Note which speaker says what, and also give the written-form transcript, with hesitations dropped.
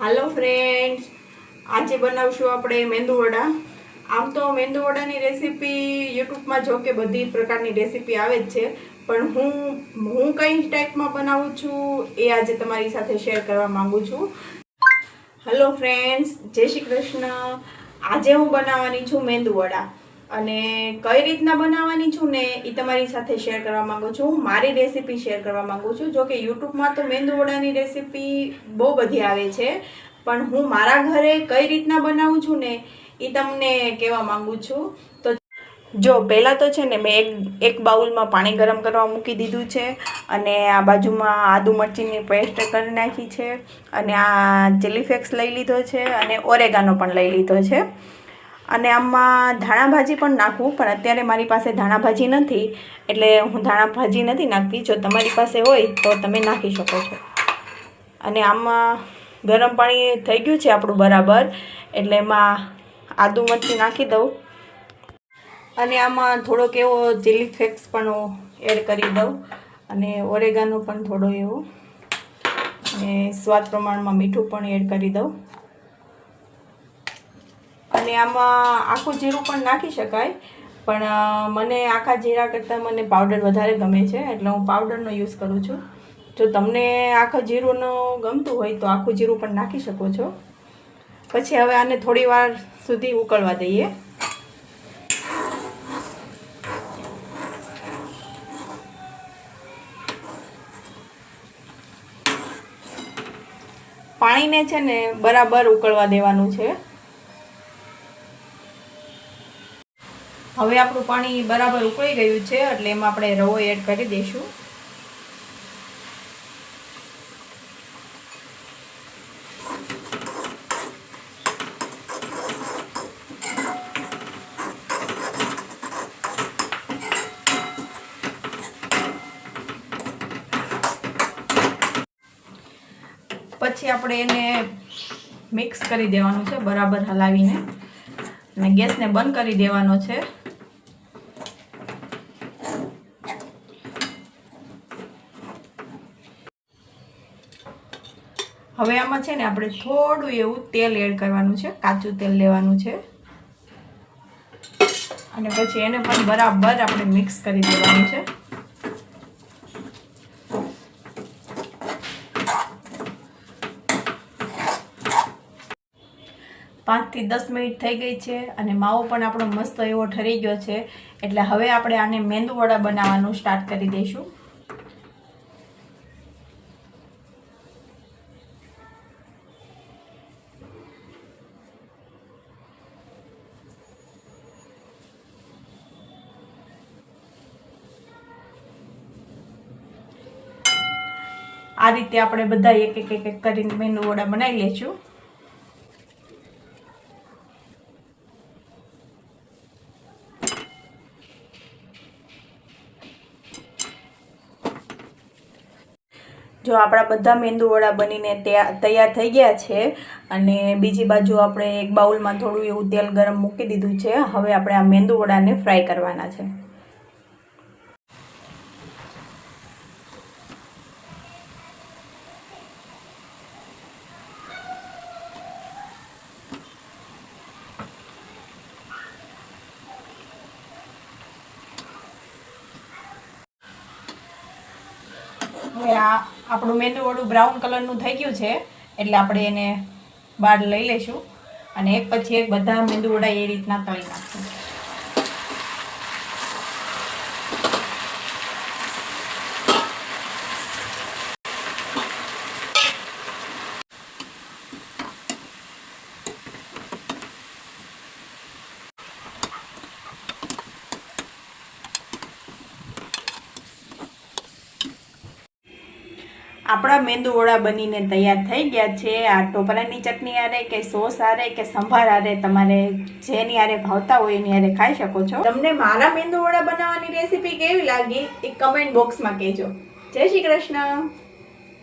Speaker 1: હાલો friends, આજે બનાવશું આપણે મેંદુવડા. આમ તો મેંદુવડાની રેસીપી યુટ્યુબમાં જો કે બધી પ્રકારની રેસીપી આવે જ છે, પણ હું કઈ ટાઈપમાં બનાવું છું એ આજે તમારી સાથે શેર કરવા માંગુ છું. હેલો ફ્રેન્ડ્સ, જય શ્રી કૃષ્ણ. આજે હું બનાવવાની છું મેંદુવડા, અને કઈ રીતના બનાવવાની છું ને એ તમારી સાથે શેર કરવા માંગુ છું. મારી રેસીપી શેર કરવા માંગુ છું. જો કે યુટ્યુબમાં તો મેંદુવડાની રેસીપી બહુ બધી આવે છે, પણ હું મારા ઘરે કઈ રીતના બનાવું છું ને એ તમને કહેવા માંગુ છું. તો જો પહેલાં તો છે ને મેં એક બાઉલમાં પાણી ગરમ કરવા મૂકી દીધું છે, અને આ બાજુમાં આદુ મરચીની પેસ્ટ કરી નાખી છે, અને આ ચીલી ફ્લેક્સ લઈ લીધો છે, અને ઓરેગાનો પણ લઈ લીધો છે. અને આમાં ધાણાભાજી પણ નાખવું, પણ અત્યારે મારી પાસે ધાણાભાજી નથી એટલે હું ધાણાભાજી નથી નાખતી. જો તમારી પાસે હોય તો તમે નાખી શકો છો. અને આમાં ગરમ પાણી થઈ ગયું છે આપણું બરાબર, એટલે એમાં આદુ મરચી નાખી દઉં, અને આમાં થોડોક એવો ચીલી ફ્લેક્સ પણ એડ કરી દઉં, અને ઓરેગાનો પણ થોડો એવો, અને સ્વાદ પ્રમાણમાં મીઠું પણ એડ કરી દઉં. અને આમાં આખું જીરું પણ નાખી શકાય, પણ મને આખા જીરા કરતાં મને પાવડર વધારે ગમે છે, એટલે હું પાવડરનો યુઝ કરું છું. જો તમને આખા જીરુંનો ગમતું હોય તો આખું જીરું પણ નાખી શકો છો. પછી હવે આને થોડી વાર સુધી ઉકળવા દઈએ. પાણીને છે ને બરાબર ઉકળવા દેવાનું છે. હવે આપણું પાણી બરાબર ઉકળી ગયું છે, એટલે એમાં આપણે રવો એડ કરી દઈશું. પછી આપણે એને મિક્સ કરી દેવાનું છે બરાબર હલાવીને, અને ગેસને બંધ કરી દેવાનો છે. હવે આમાં છે ને આપણે થોડું એવું તેલ એડ કરવાનું છે, કાચું તેલ લેવાનું છે, અને પછી એને પણ બરાબર આપણે મિક્સ કરી દેવાનું છે. 5 થી 10 મિનિટ થઈ ગઈ છે, અને માવો પણ આપણો મસ્ત એવો ઠરી ગયો છે, એટલે હવે આપણે આને મેંદુવડા બનાવવાનું સ્ટાર્ટ કરી દઈશું. આ રીતે આપણે બધા એક એક કરીને મેંદુવડા બનાવી લઈશું. જો આપણા બધા મેંદુવડા બનીને તૈયાર થઈ ગયા છે, અને બીજી બાજુ આપણે એક બાઉલમાં થોડું એવું તેલ ગરમ મૂકી દીધું છે. હવે આપણે આ મેંદુવડાને ફ્રાય કરવાના છે. હવે આ આપણું મેંદુવડું બ્રાઉન કલરનું થઈ ગયું છે, એટલે આપણે એને બહાર લઈ લઈશું, અને એક પછી એક બધા મેંદુવડા એ રીતના તળી નાખશું. આપણા મેંદુવડા બનીને તૈયાર થઈ ગયા છે. આ ટોપરાની ચટણી આરે કે સોસ આરે કે સંભાર આરે, તમારે જેની આરે ભાવતા હોય એની આરે ખાઈ શકો છો. તમને મારા મેંદુવડા બનાવવાની રેસીપી કેવી લાગી એ કમેન્ટ બોક્સમાં કહેજો. જય શ્રી કૃષ્ણ.